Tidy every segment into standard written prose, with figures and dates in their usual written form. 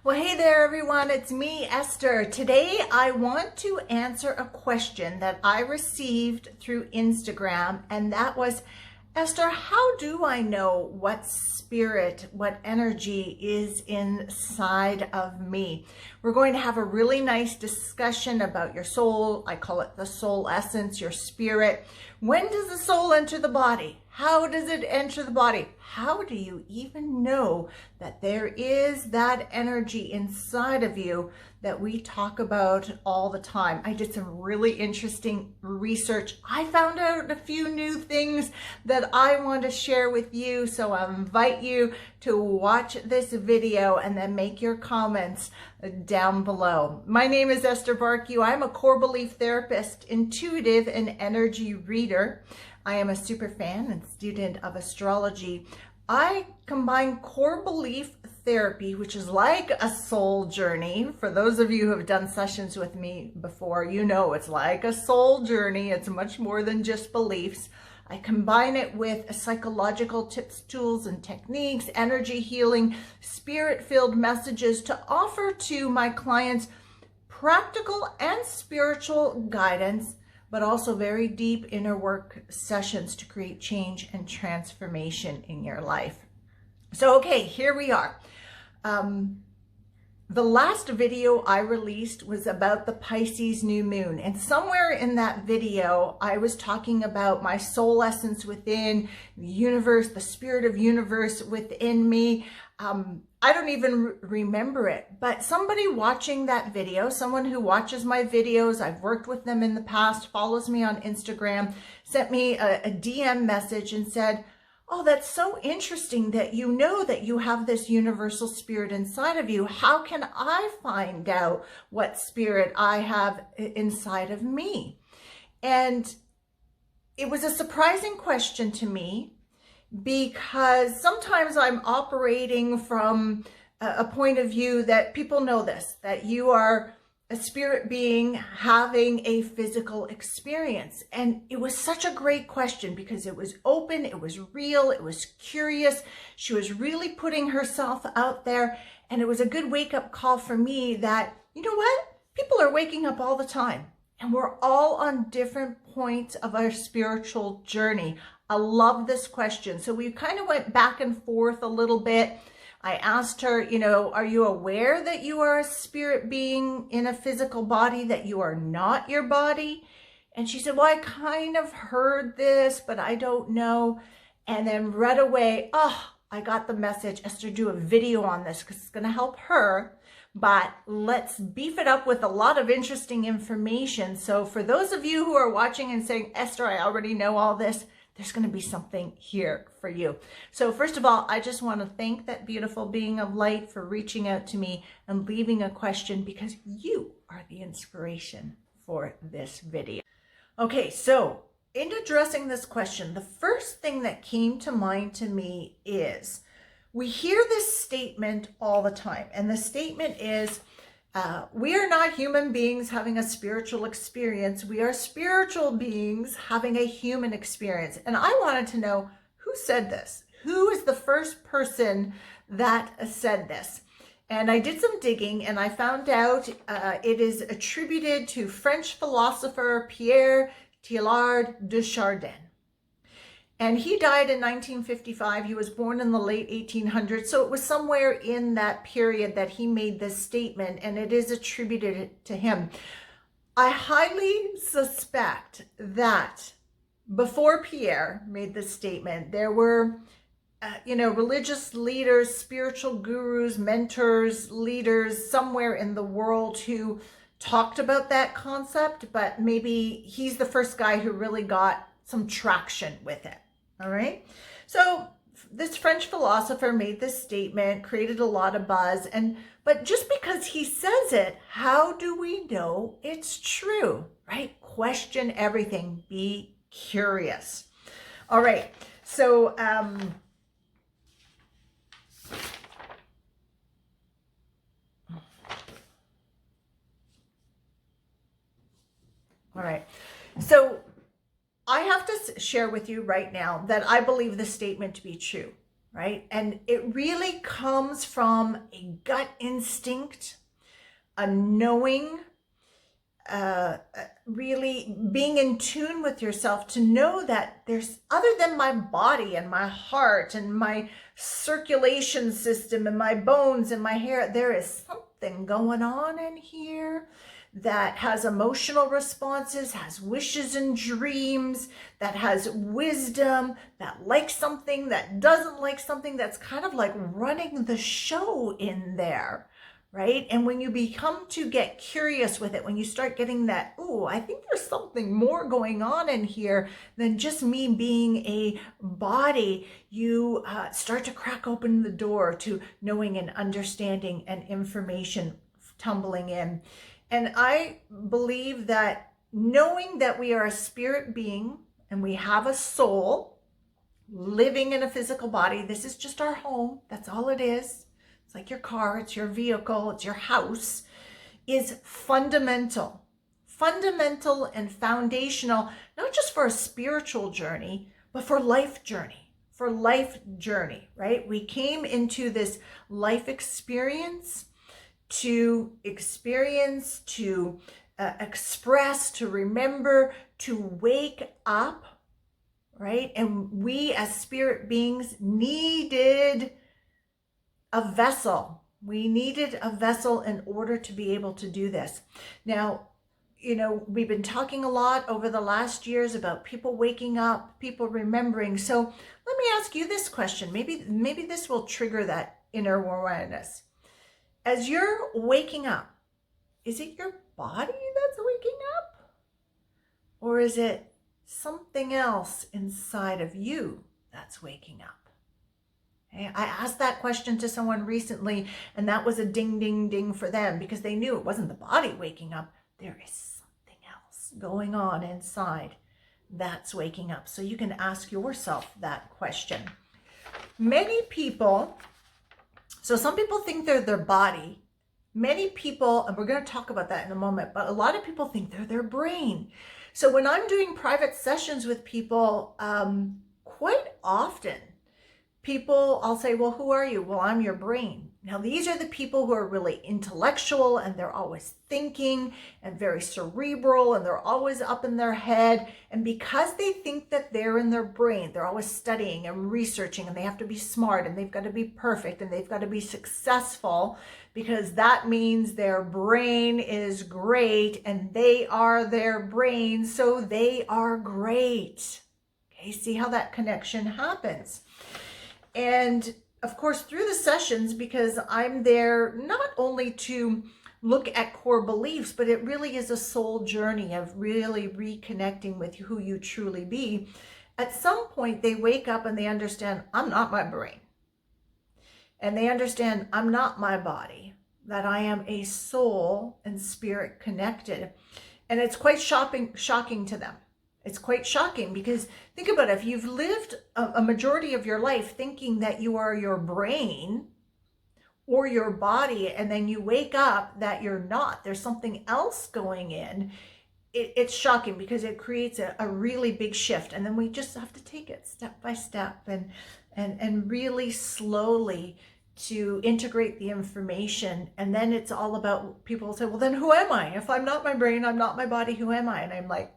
Well, hey there, everyone. It's me, Esther. Today, I want to answer a question that I received through Instagram, and that was, Esther, how do I know what spirit, what energy is inside of me? We're going to have a really nice discussion about your soul. I call it the soul essence, your spirit. When does the soul enter the body? How does it enter the body? How do you even know that there is that energy inside of you that we talk about all the time? I did some really interesting research. I found out a few new things that I want to share with you. So I invite you to watch this video and then make your comments down below. My name is Esther Bartkiw. I'm a core belief therapist, intuitive, and energy reader. I am a super fan and student of astrology. I combine core belief therapy, which is like a soul journey. For those of you who have done sessions with me before, you know it's like a soul journey. It's much more than just beliefs. I combine it with psychological tips, tools, and techniques, energy healing, spirit-filled messages to offer to my clients practical and spiritual guidance, but also very deep inner work sessions to create change and transformation in your life. So, okay, here we are. The last video I released was about the Pisces new moon. And somewhere in that video, I was talking about my soul essence within the universe, the spirit of universe within me. I don't even remember it, but somebody watching that video, someone who watches my videos, I've worked with them in the past, follows me on Instagram, sent me a DM message and said, "Oh, that's so interesting that you know that you have this universal spirit inside of you. How can I find out what spirit I have inside of me?" And it was a surprising question to me, because sometimes I'm operating from a point of view that people know this, that you are a spirit being having a physical experience. And it was such a great question because it was open, it was real, it was curious. She was really putting herself out there. And it was a good wake-up call for me that, you know what? People are waking up all the time. And we're all on different points of our spiritual journey. I love this question. So we kind of went back and forth a little bit. I asked her, you know, are you aware that you are a spirit being in a physical body, that you are not your body? And she said, well, I kind of heard this, but I don't know. And then right away, I got the message, Esther, do a video on this because it's going to help her. But let's beef it up with a lot of interesting information. So for those of you who are watching and saying, Esther, I already know all this, there's going to be something here for you. So first of all, I just want to thank that beautiful being of light for reaching out to me and leaving a question, because you are the inspiration for this video. Okay, so in addressing this question, the first thing that came to mind to me is, we hear this statement all the time, and the statement is, we are not human beings having a spiritual experience. We are spiritual beings having a human experience. And I wanted to know, who said this? Who is the first person that said this? And I did some digging and I found out it is attributed to French philosopher Pierre Teilhard de Chardin. And he died in 1955. He was born in the late 1800s. So it was somewhere in that period that he made this statement, and it is attributed to him. I highly suspect that before Pierre made this statement, there were, religious leaders, spiritual gurus, mentors, leaders somewhere in the world who talked about that concept, but maybe he's the first guy who really got some traction with it. All right. So this French philosopher made this statement, created a lot of buzz, but just because he says it, how do we know it's true, right? Question everything. Be curious. All right. So, all right. So I have to share with you right now that I believe this statement to be true. right? And it really comes from a gut instinct, a knowing, really being in tune with yourself to know that there's, other than my body and my heart and my circulation system and my bones and my hair, there is something going on in here that has emotional responses, has wishes and dreams, that has wisdom, that likes something, that doesn't like something, that's kind of like running the show in there, right? And when you become to get curious with it, when you start getting that, ooh, I think there's something more going on in here than just me being a body, you start to crack open the door to knowing and understanding and information tumbling in. And I believe that knowing that we are a spirit being and we have a soul living in a physical body, this is just our home, that's all it is. It's like your car, it's your vehicle, it's your house, is fundamental and foundational, not just for a spiritual journey, but for life journey, right? We came into this life experience, to express, to remember, to wake up, right? And we as spirit beings needed a vessel. We needed a vessel in order to be able to do this. Now, you know, we've been talking a lot over the last years about people waking up, people remembering. So let me ask you this question. Maybe this will trigger that inner awareness. As you're waking up, is it your body that's waking up? Or is it something else inside of you that's waking up? Okay, I asked that question to someone recently, and that was a ding, ding, ding for them, because they knew it wasn't the body waking up. There is something else going on inside that's waking up. So you can ask yourself that question. Many people, so some people think they're their body. Many people, and we're going to talk about that in a moment, but a lot of people think they're their brain. So when I'm doing private sessions with people, quite often, I'll say, well, who are you? Well, I'm your brain. Now, these are the people who are really intellectual, and they're always thinking and very cerebral, and they're always up in their head. And because they think that they're in their brain, they're always studying and researching, and they have to be smart, and they've got to be perfect, and they've got to be successful, because that means their brain is great, and they are their brain, so they are great. Okay, see how that connection happens. And of course, through the sessions, because I'm there not only to look at core beliefs, but it really is a soul journey of really reconnecting with who you truly be. At some point, they wake up and they understand, I'm not my brain. And they understand, I'm not my body, that I am a soul and spirit connected. And it's quite shocking to them. It's quite shocking, because think about it. If you've lived a majority of your life thinking that you are your brain or your body, and then you wake up that you're not, there's something else going in, it's shocking, because it creates a really big shift. And then we just have to take it step by step and really slowly to integrate the information. And then it's all about, people say, well, then who am I? If I'm not my brain, I'm not my body, who am I? And I'm like,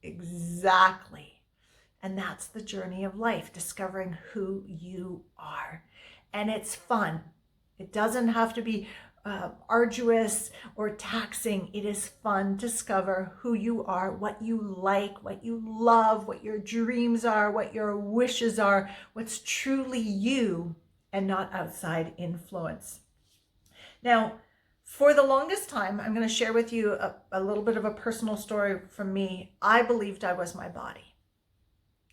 exactly. And that's the journey of life, discovering who you are. And it's fun. It doesn't have to be arduous or taxing. It is fun to discover who you are, what you like, what you love, what your dreams are, what your wishes are, what's truly you and not outside influence. Now, for the longest time, I'm going to share with you a little bit of a personal story from me. I believed I was my body.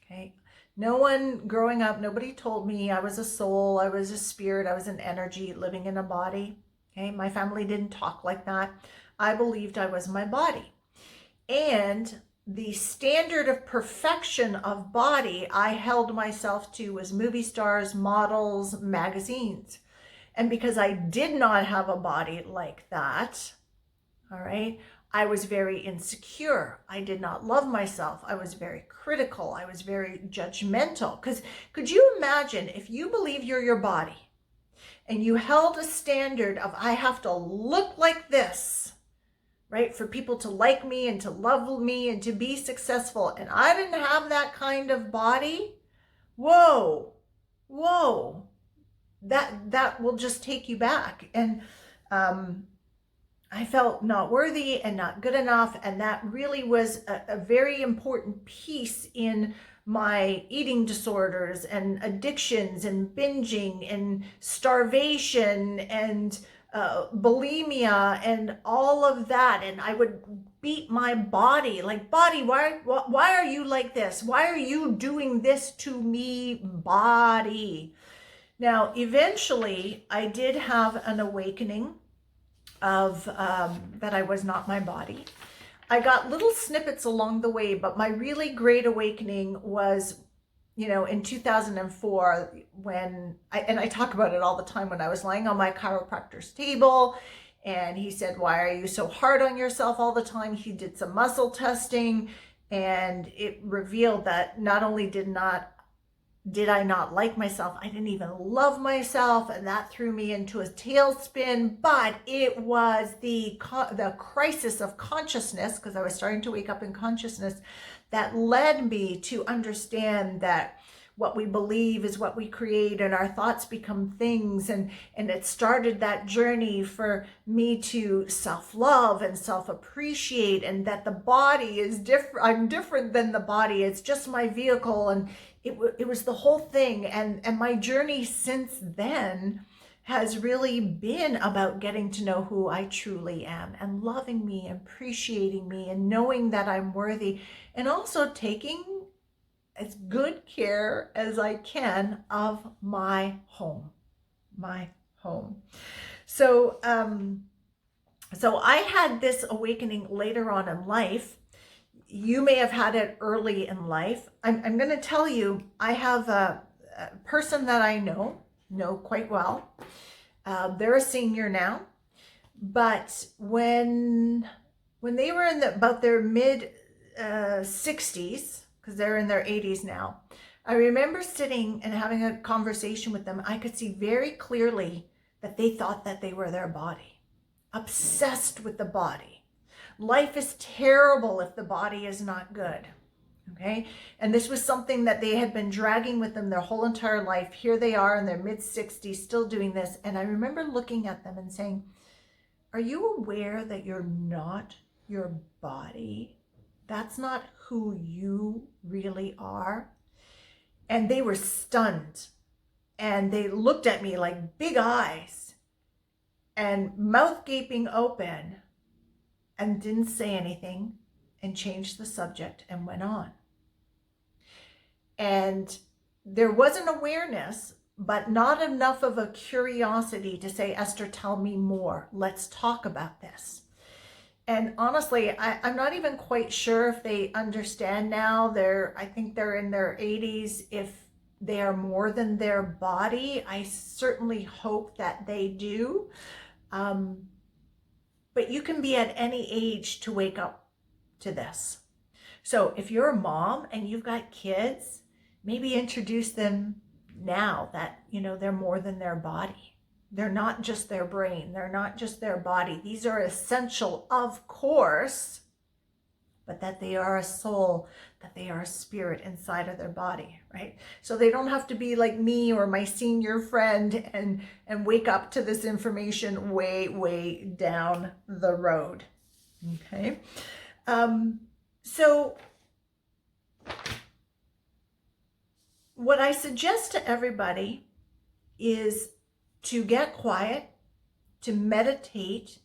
Okay. No one growing up, nobody told me I was a soul, I was a spirit, I was an energy living in a body. Okay. My family didn't talk like that. I believed I was my body. And the standard of perfection of body I held myself to was movie stars, models, magazines. And because I did not have a body like that, all right, I was very insecure. I did not love myself. I was very critical. I was very judgmental. Because could you imagine if you believe you're your body and you held a standard of, I have to look like this, right? For people to like me and to love me and to be successful. And I didn't have that kind of body. Whoa, that will just take you back. And I felt not worthy and not good enough. And that really was a very important piece in my eating disorders and addictions and binging and starvation and bulimia and all of that. And I would beat my body, like, body, why are you like this? Why are you doing this to me, body? Now, eventually I did have an awakening of that I was not my body. I got little snippets along the way, but my really great awakening was, in 2004 when I talk about it all the time, when I was lying on my chiropractor's table and he said, why are you so hard on yourself all the time? He did some muscle testing and it revealed that not only did I not like myself, I didn't even love myself, and that threw me into a tailspin. But it was the crisis of consciousness, because I was starting to wake up in consciousness, that led me to understand that what we believe is what we create, and our thoughts become things. And it started that journey for me to self-love and self-appreciate, and that the body is different. I'm different than the body. It's just my vehicle. And it was the whole thing. And my journey since then has really been about getting to know who I truly am and loving me and appreciating me and knowing that I'm worthy, and also taking as good care as I can of my home. So I had this awakening later on in life. You may have had it early in life. I'm going to tell you, I have a person that I know quite well. They're a senior now, but when they were in about their mid 60s, because they're in their 80s now, I remember sitting and having a conversation with them. I could see very clearly that they thought that they were their body, obsessed with the body. Life is terrible if the body is not good. Okay. And this was something that they had been dragging with them their whole entire life. Here they are in their mid 60s, still doing this. And I remember looking at them and saying, are you aware that you're not your body? That's not who you really are. And they were stunned. And they looked at me like big eyes and mouth gaping open, and didn't say anything, and changed the subject and went on. And there was an awareness, but not enough of a curiosity to say, Esther, tell me more. Let's talk about this. And honestly, I'm not even quite sure if they understand now. I think they're in their 80s. If they are more than their body, I certainly hope that they do. But you can be at any age to wake up to this. So if you're a mom and you've got kids, maybe introduce them now that, they're more than their body. They're not just their brain. They're not just their body. These are essential, of course, but that they are a soul, that they are a spirit inside of their body, right? So they don't have to be like me or my senior friend and wake up to this information way down the road, okay? So what I suggest to everybody is to get quiet, to meditate,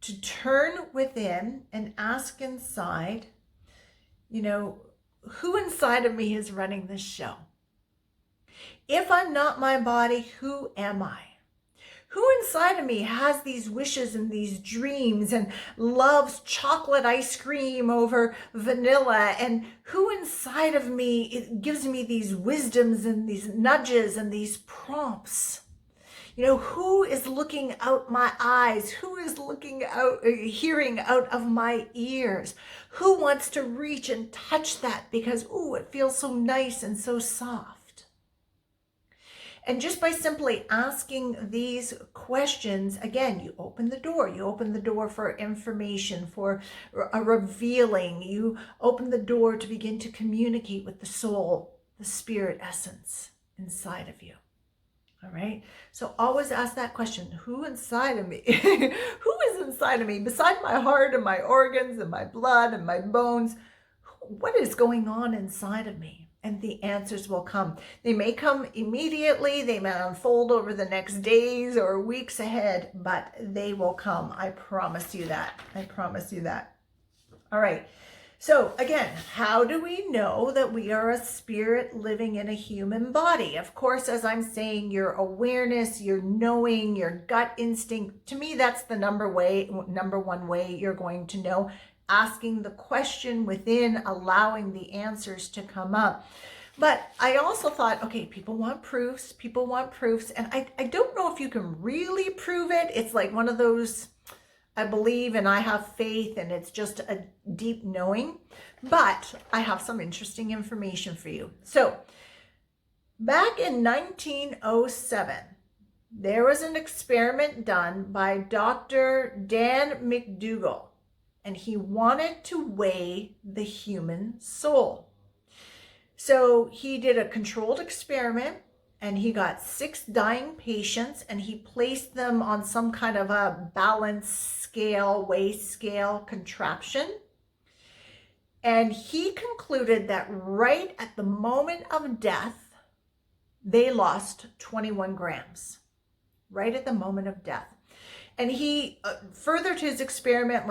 to turn within and ask inside, who inside of me is running this show? If I'm not my body, who am I? Who inside of me has these wishes and these dreams and loves chocolate ice cream over vanilla? And who inside of me gives me these wisdoms and these nudges and these prompts? Who is looking out my eyes? Who is looking out, hearing out of my ears? Who wants to reach and touch that because, ooh, it feels so nice and so soft? And just by simply asking these questions, again, you open the door. You open the door for information, for a revealing. You open the door to begin to communicate with the soul, the spirit essence inside of you. All right. So always ask that question. Who inside of me? Who is inside of me? Beside my heart and my organs and my blood and my bones, what is going on inside of me? And the answers will come. They may come immediately. They may unfold over the next days or weeks ahead, but they will come. I promise you that. I promise you that. All right. So again, how do we know that we are a spirit living in a human body? Of course, as I'm saying, your awareness, your knowing, your gut instinct, to me, that's the number one way you're going to know. Asking the question within, allowing the answers to come up. But I also thought, okay, people want proofs. And I don't know if you can really prove it. It's like one of those, I believe and I have faith, and it's just a deep knowing. But I have some interesting information for you. So back in 1907, there was an experiment done by Dr. Dan McDougall, and he wanted to weigh the human soul. So he did a controlled experiment, and he got 6 dying patients, and he placed them on some kind of a balance scale, weigh scale contraption. And he concluded that right at the moment of death, they lost 21 grams, right at the moment of death. And he furthered his experiment,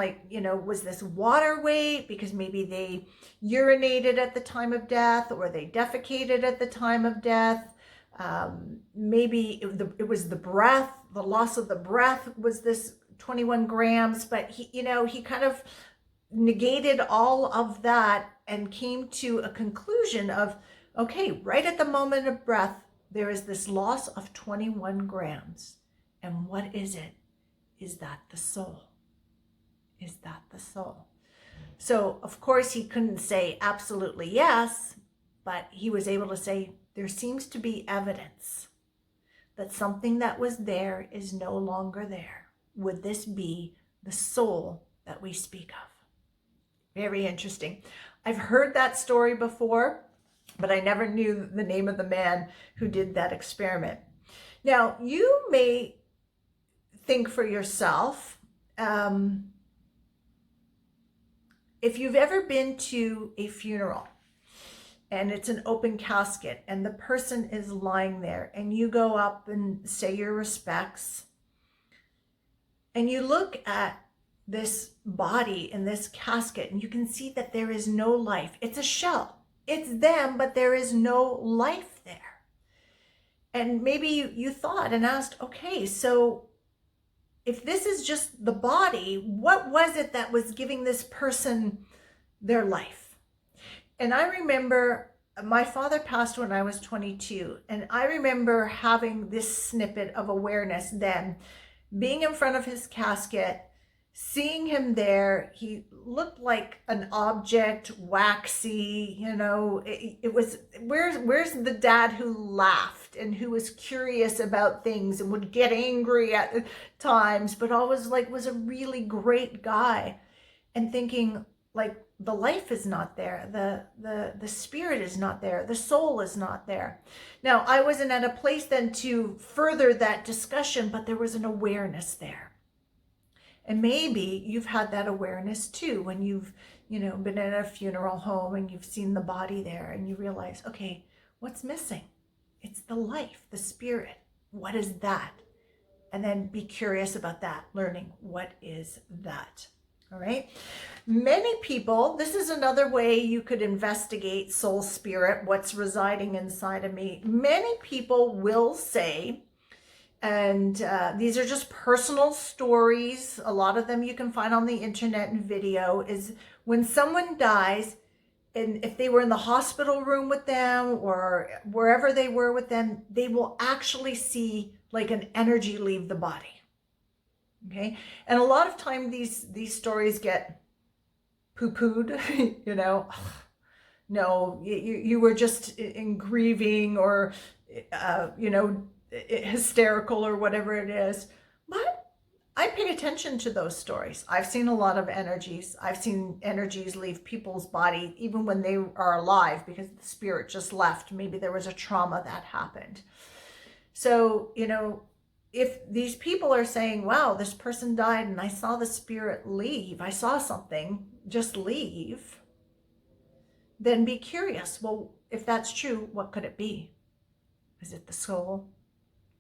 was this water weight? Because maybe they urinated at the time of death, or they defecated at the time of death. Maybe it was the breath, the loss of the breath was this 21 grams. But he kind of negated all of that and came to a conclusion of, okay, right at the moment of breath, there is this loss of 21 grams. And what is it? Is that the soul? Is that the soul? So, of course, he couldn't say absolutely yes, but he was able to say there seems to be evidence that something that was there is no longer there. Would this be the soul that we speak of? Very interesting. I've heard that story before, but I never knew the name of the man who did that experiment. Now, you may think for yourself, if you've ever been to a funeral and it's an open casket and the person is lying there, and you go up and say your respects, and you look at this body in this casket, and you can see that there is no life. It's a shell. It's them, but there is no life there. And maybe you thought and asked, okay, so if this is just the body, what was it that was giving this person their life? And I remember my father passed when I was 22, and I remember having this snippet of awareness then, being in front of his casket, seeing him there. He looked like an object, waxy, it was, where's the dad who laughed and who was curious about things and would get angry at times, but always was a really great guy, and thinking the life is not there. The spirit is not there. The soul is not there. Now, I wasn't at a place then to further that discussion, but there was an awareness there. And maybe you've had that awareness too when you've, been at a funeral home and you've seen the body there and you realize, okay, what's missing? It's the life, the spirit. What is that? And then be curious about that, learning what is that. All right. Many people, this is another way you could investigate soul spirit, what's residing inside of me. Many people will say, and these are just personal stories, a lot of them you can find on the internet and video, is when someone dies, and if they were in the hospital room with them or wherever they were with them, they will actually see like an energy leave the body. Okay. And a lot of time these stories get poo-pooed, you know, no, you were just in grieving or, you know, hysterical or whatever it is. But I pay attention to those stories. I've seen a lot of energies. I've seen energies leave people's body even when they are alive because the spirit just left. Maybe there was a trauma that happened. So, you know, if these people are saying, wow, this person died and I saw the spirit leave, I saw something just leave, then be curious. Well, if that's true, what could it be? Is it the soul?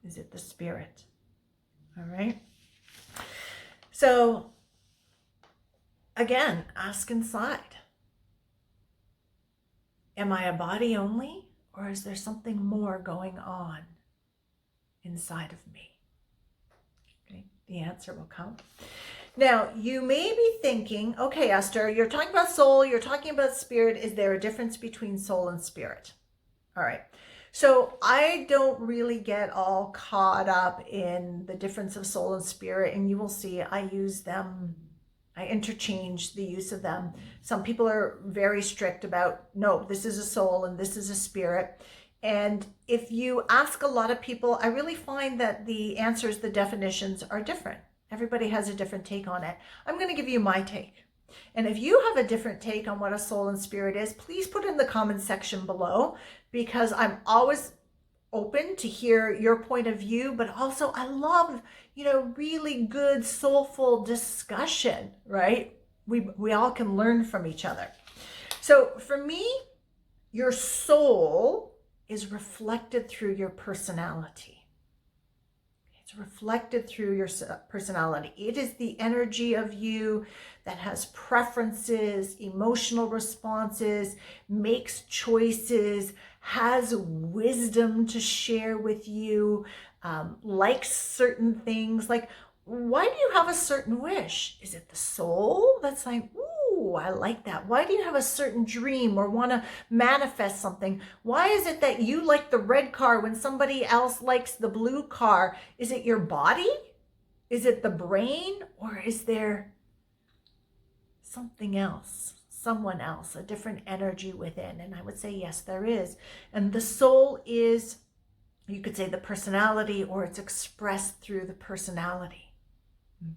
Is it the spirit? All right. So again, ask inside. Am I a body only, or is there something more going on inside of me? Okay, the answer will come. Now, you may be thinking, okay, Esther, you're talking about soul, you're talking about spirit. Is there a difference between soul and spirit? All right. So I don't really get all caught up in the difference of soul and spirit, and you will see I use them, I interchange the use of them. Some people are very strict about, no, this is a soul and this is a spirit. And if you ask a lot of people, I really find that the answers, the definitions are different. Everybody has a different take on it. I'm going to give you my take. And if you have a different take on what a soul and spirit is, please put it in the comment section below, because I'm always open to hear your point of view, but also I love, you know, really good soulful discussion, right? We all can learn from each other. So for me, your soul is reflected through your personality. It's reflected through your personality. It is the energy of you that has preferences, emotional responses, makes choices, has wisdom to share with you, likes certain things. Like, why do you have a certain wish? Is it the soul that's like, ooh, I like that? Why do you have a certain dream or want to manifest something? Why is it that you like the red car when somebody else likes the blue car? Is it your body? Is it the brain? Or is there something else, someone else, a different energy within? And I would say, yes, there is. And the soul is, you could say, the personality, or it's expressed through the personality.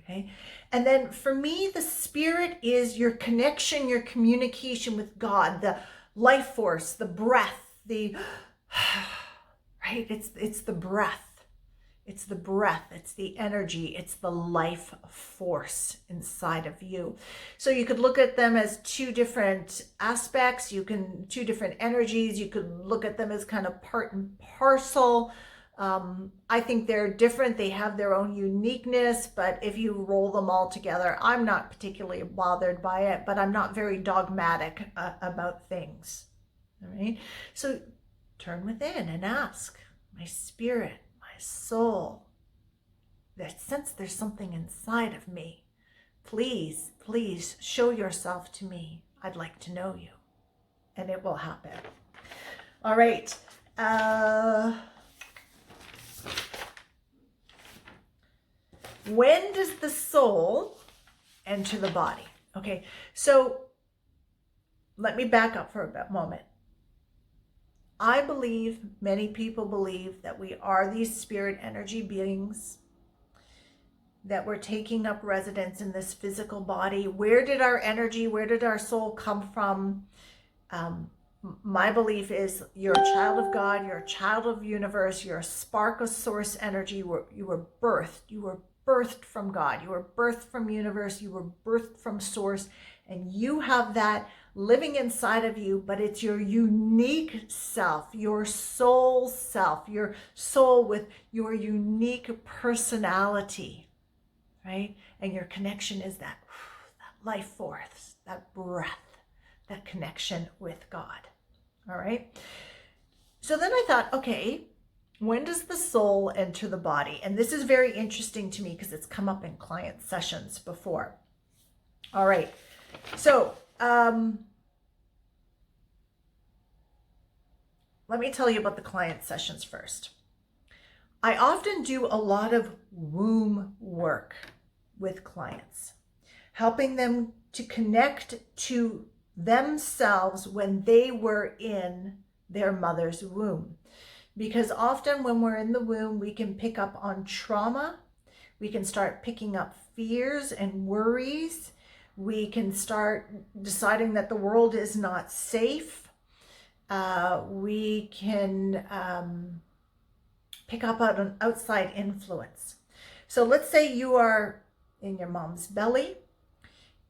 Okay. And then for me, the spirit is your connection, your communication with God, the life force, the breath, the, right? It's the breath. It's the breath. It's the energy. It's the life force inside of you. So you could look at them as two different aspects. Two different energies. You could look at them as kind of part and parcel. I think they're different. They have their own uniqueness, but if you roll them all together, I'm not particularly bothered by it, but I'm not very dogmatic about things. All right. So turn within and ask, my spirit, my soul, that sense there's something inside of me. Please, please show yourself to me. I'd like to know you, and it will happen. All right. When does the soul enter the body? Okay, so let me back up for a moment. I believe, many people believe, that we are these spirit energy beings, that we're taking up residence in this physical body. Where did our energy, where did our soul come from? My belief is you're a child of God, you're a child of the universe, you're a spark of source energy. You were birthed from God, you were birthed from universe, you were birthed from source, and you have that living inside of you, but it's your unique self, your soul self, your soul with your unique personality, right? And your connection is that life force, that breath, that connection with God. All right. So then I thought, okay, when does the soul enter the body? And this is very interesting to me because it's come up in client sessions before. All right. So let me tell you about the client sessions first. I often do a lot of womb work with clients, helping them to connect to themselves when they were in their mother's womb. Because often when we're in the womb, we can pick up on trauma. We can start picking up fears and worries. We can start deciding that the world is not safe. We can pick up on an outside influence. So let's say you are in your mom's belly,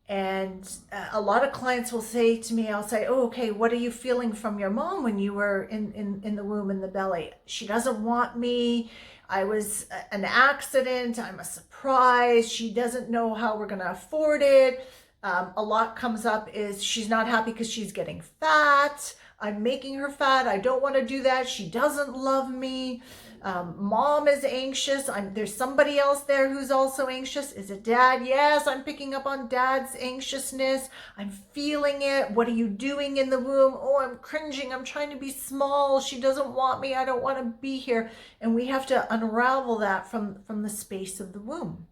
and a lot of clients will say to me, I'll say, oh, okay, what are you feeling from your mom when you were in the womb, in the belly? She doesn't want me. I was an accident. I'm a surprise. She doesn't know how we're going to afford it. A lot comes up is she's not happy because she's getting fat. I'm making her fat. I don't want to do that. She doesn't love me. Mom is anxious. There's somebody else there who's also anxious. Is it dad? Yes, I'm picking up on dad's anxiousness. I'm feeling it. What are you doing in the womb? Oh, I'm cringing. I'm trying to be small. She doesn't want me. I don't want to be here. And we have to unravel that from the space of the womb.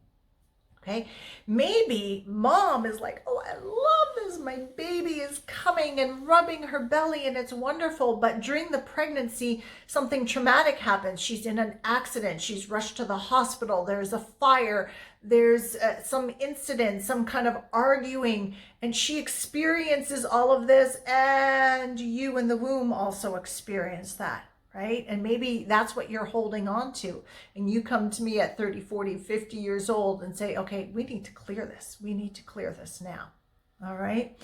Okay, maybe mom is like, oh, I love this. My baby is coming and rubbing her belly and it's wonderful. But during the pregnancy, something traumatic happens. She's in an accident. She's rushed to the hospital. There's a fire. There's some incident, some kind of arguing. And she experiences all of this. And you in the womb also experience that. Right? And maybe that's what you're holding on to. And you come to me at 30, 40, 50 years old and say, okay, we need to clear this. We need to clear this now. All right.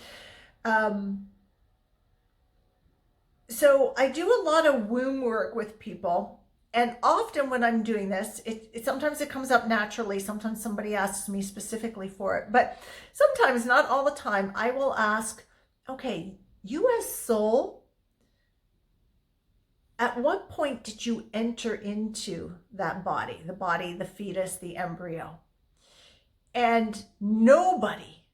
So I do a lot of womb work with people. And often when I'm doing this, sometimes it comes up naturally. Sometimes somebody asks me specifically for it. But sometimes, not all the time, I will ask, okay, you as soul, at what point did you enter into that body, the fetus, the embryo? And nobody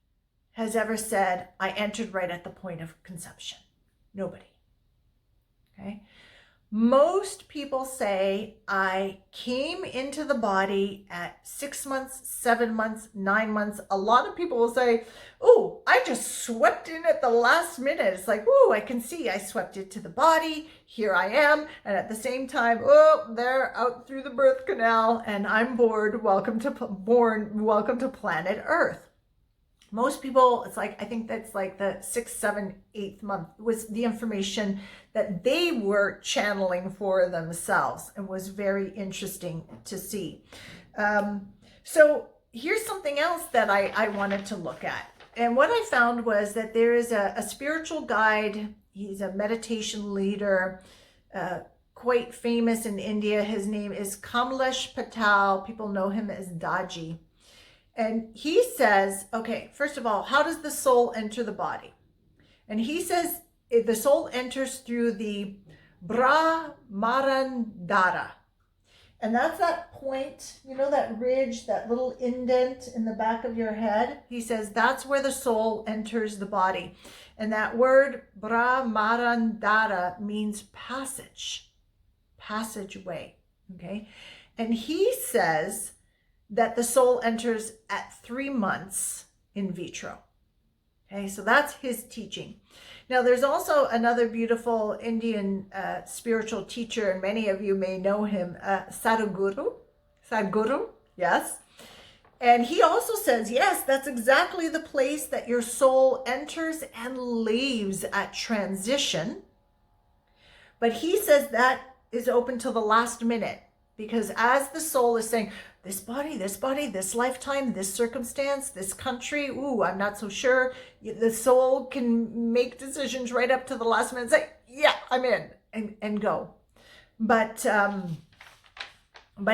has ever said, I entered right at the point of conception. Nobody. Okay. Most people say, I came into the body at 6 months, 7 months, 9 months. A lot of people will say, oh, I just swept in at the last minute. It's like, oh, I can see I swept into the body. Here I am. And at the same time, oh, they're out through the birth canal and I'm born. Welcome to planet Earth. Most people, it's like, I think that's like the 6th, 7th, 8th month was the information that they were channeling for themselves, and was very interesting to see. So here's something else that I wanted to look at. And what I found was that there is a spiritual guide. He's a meditation leader, quite famous in India. His name is Kamlesh Patel. People know him as Daji. And he says, okay, first of all, how does the soul enter the body? And he says the soul enters through the Brahmarandhara. And that's that point, you know, that ridge, that little indent in the back of your head. He says that's where the soul enters the body. And that word Brahmarandhara means passage, passageway. Okay. And he says that the soul enters at 3 months in vitro. Okay, so that's his teaching. Now, there's also another beautiful Indian spiritual teacher, and many of you may know him, Sadhguru, yes. And he also says, yes, that's exactly the place that your soul enters and leaves at transition. But he says that is open till the last minute, because as the soul is saying, this body, this lifetime, this circumstance, this country, ooh, I'm not so sure. The soul can make decisions right up to the last minute and say, yeah, I'm in, and go. But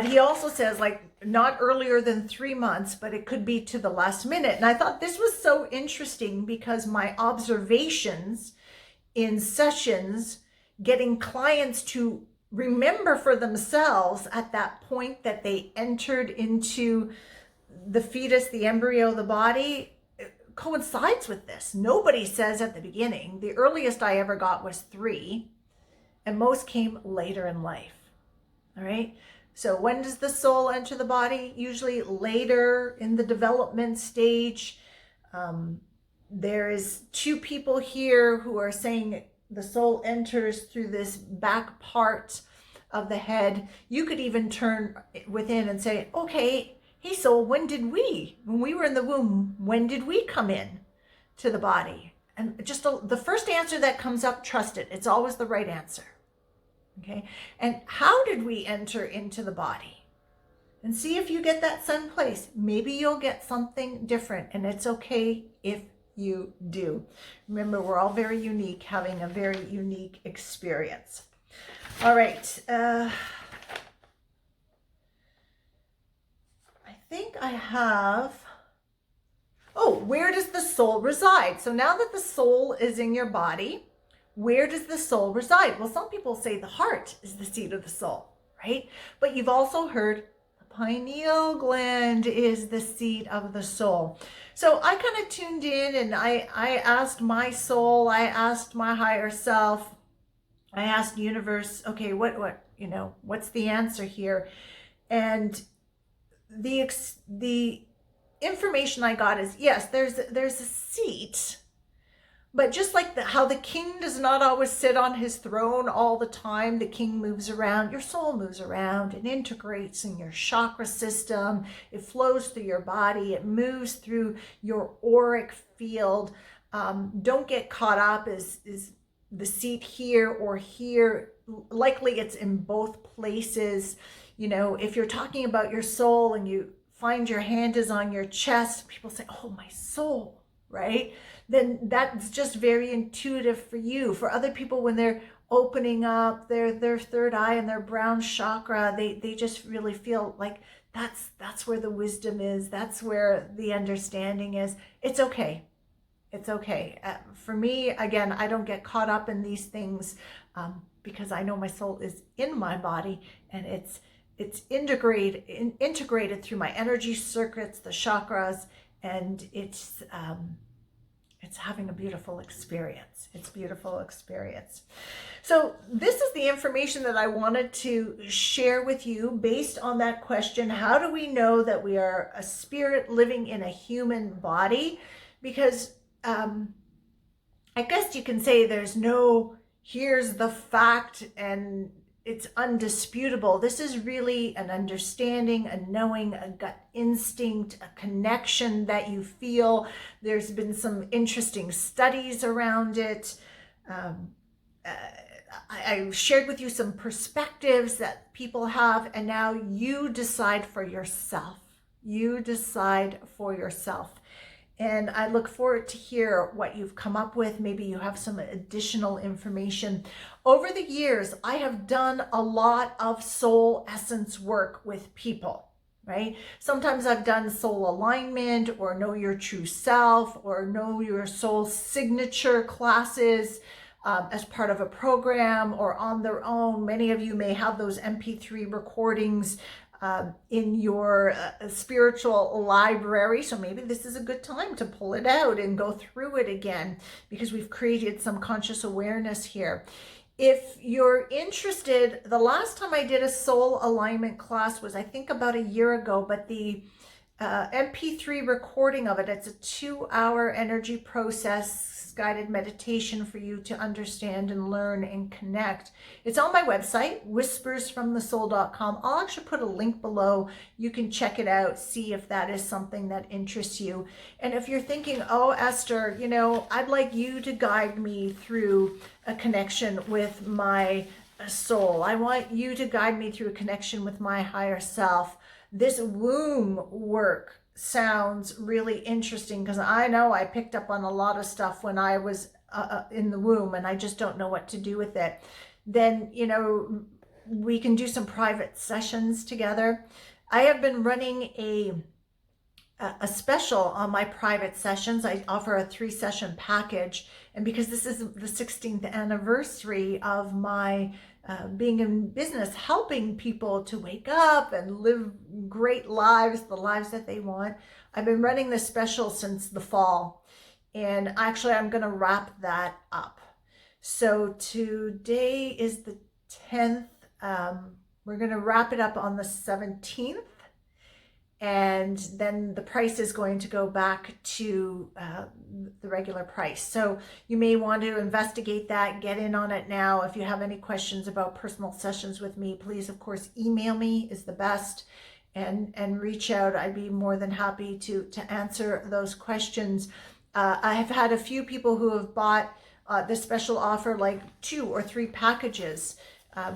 he also says, like, not earlier than 3 months, but it could be to the last minute. And I thought this was so interesting because my observations in sessions, getting clients to remember for themselves at that point that they entered into the fetus, the embryo, the body, coincides with this. Nobody says at the beginning. The earliest I ever got was 3. and most came later in life. All right. So when does the soul enter the body? Usually later in the development stage. There is two people here who are saying the soul enters through this back part of the head. You could even turn within and say, okay, hey soul, when we were in the womb, when did we come in to the body? And just the first answer that comes up, trust it. It's always the right answer. Okay. And how did we enter into the body? And see if you get that someplace. Maybe you'll get something different, and it's okay if you do. Remember, we're all very unique, having a very unique experience. All right. I think I have... Oh, where does the soul reside? So now that the soul is in your body, where does the soul reside? Well, some people say the heart is the seat of the soul, right? But you've also heard the pineal gland is the seat of the soul. So I kind of tuned in and I asked my soul, I asked my higher self, I asked universe, okay, what's the answer here? And the information I got is, yes, there's a seat. But just like how the king does not always sit on his throne all the time, the king moves around, your soul moves around and integrates in your chakra system. It flows through your body. It moves through your auric field. Don't get caught up. Is the seat here or here? Likely it's in both places. You know, if you're talking about your soul and you find your hand is on your chest, people say, oh, my soul, right? Then that's just very intuitive for you. For other people, when they're opening up their third eye and their brown chakra, they just really feel like that's where the wisdom is. That's where the understanding is. It's okay. It's okay. For me, again, I don't get caught up in these things because I know my soul is in my body, and it's integrated through my energy circuits, the chakras, and it's having a beautiful experience. It's a beautiful experience. So this is the information that I wanted to share with you based on that question. How do we know that we are a spirit living in a human body? Because I guess you can say there's no, here's the fact and it's undisputable. This is really an understanding, a knowing, a gut instinct, a connection that you feel. There's been some interesting studies around it. I shared with you some perspectives that people have, and now you decide for yourself. You decide for yourself. And I look forward to hear what you've come up with. Maybe you have some additional information. Over the years, I have done a lot of soul essence work with people, right? Sometimes I've done soul alignment or know your true self or know your soul signature classes as part of a program or on their own. Many of you may have those MP3 recordings in your spiritual library. So maybe this is a good time to pull it out and go through it again, because we've created some conscious awareness here. If you're interested, the last time I did a soul alignment class was, I think, about a year ago, but the MP3 recording of it, it's a 2-hour energy process guided meditation for you to understand and learn and connect. It's on my website, whispersfromthesoul.com. I'll actually put a link below. You can check it out, see if that is something that interests you. And if you're thinking, oh, Esther, you know, I'd like you to guide me through a connection with my soul. I want you to guide me through a connection with my higher self. This womb work sounds really interesting, because I know I picked up on a lot of stuff when I was in the womb, and I just don't know what to do with it. Then, you know, we can do some private sessions together. I have been running a special on my private sessions. I offer a 3-session package, and because this is the 16th anniversary of my being in business, helping people to wake up and live great lives, the lives that they want, I've been running this special since the fall, and actually I'm going to wrap that up. So today is the 10th. We're going to wrap it up on the 17th. And then the price is going to go back to the regular price. So you may want to investigate that, get in on it now. If you have any questions about personal sessions with me, please, of course, email me is the best, and reach out. I'd be more than happy to answer those questions. I have had a few people who have bought this special offer, like 2 or 3 packages,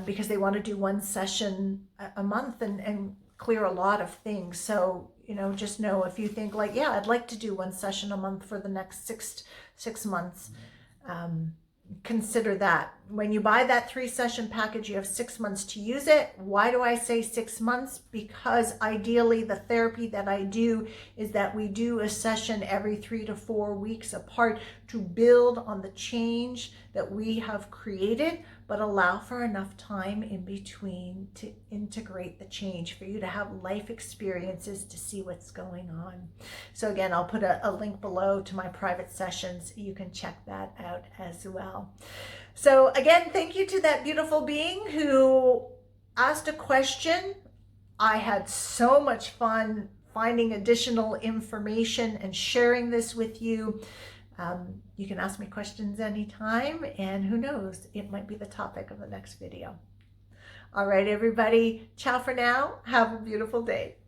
because they want to do one session a month and clear a lot of things. So, just know, if you think like, yeah, I'd like to do one session a month for the next six months, consider that. When you buy that 3-session package, you have 6 months to use it. Why do I say 6 months? Because ideally the therapy that I do is that we do a session every 3 to 4 weeks apart to build on the change that we have created, but allow for enough time in between to integrate the change, for you to have life experiences to see what's going on. So again, I'll put a link below to my private sessions. You can check that out as well. So again, thank you to that beautiful being who asked a question. I had so much fun finding additional information and sharing this with you. You can ask me questions anytime, and who knows, it might be the topic of the next video. All right, everybody, ciao for now. Have a beautiful day.